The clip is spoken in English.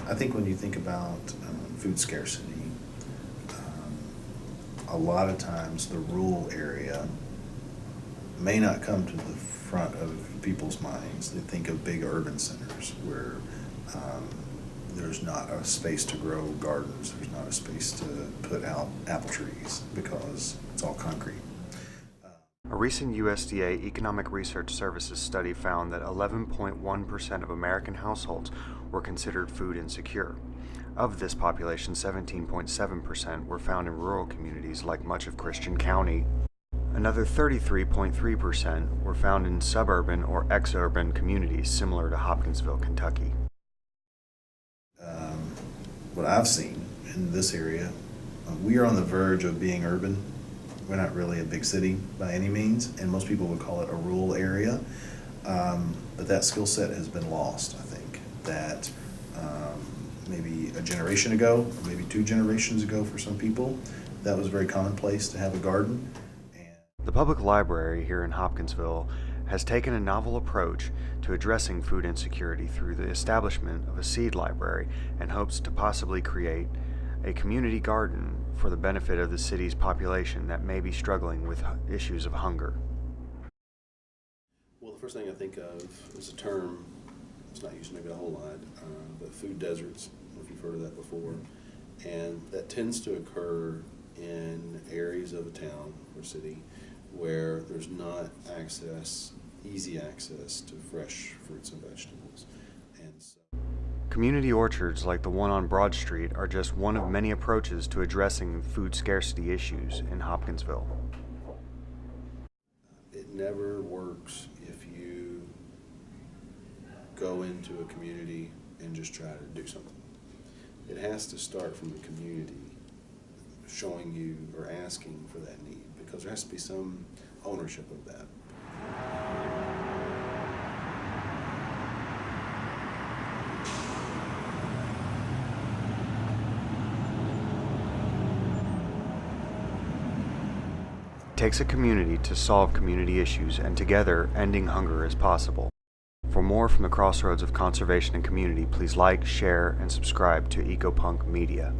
I think when you think about food scarcity, a lot of times the rural area may not come to the front of people's minds. They think of big urban centers where there's not a space to grow gardens, there's not a space to put out apple trees because it's all concrete. A recent USDA Economic Research Services study found that 11.1% of American households were considered food insecure. Of this population, 17.7% were found in rural communities like much of Christian County. Another 33.3% were found in suburban or exurban communities similar to Hopkinsville, Kentucky. What I've seen in this area, we are on the verge of being urban. We're not really a big city by any means, and most people would call it a rural area. But that skill set has been lost, I think. That maybe a generation ago, or maybe 2 generations ago for some people, that was very commonplace to have a garden. The public library here in Hopkinsville has taken a novel approach to addressing food insecurity through the establishment of a seed library and hopes to possibly create a community garden for the benefit of the city's population that may be struggling with issues of hunger. Well, the first thing I think of is a term, it's not used maybe a whole lot, but food deserts, if you've heard of that before. And that tends to occur in areas of a town or city where there's not easy access to fresh fruits and vegetables. And so Community orchards like the one on Broad Street are just one of many approaches to addressing food scarcity issues in Hopkinsville. It never works if you go into a community and just try to do something. It has to start from the community showing you or asking for that need, because there has to be some ownership of that. It takes a community to solve community issues, and together, ending hunger is possible. For more from the crossroads of conservation and community, please like, share, and subscribe to EcoPunk Media.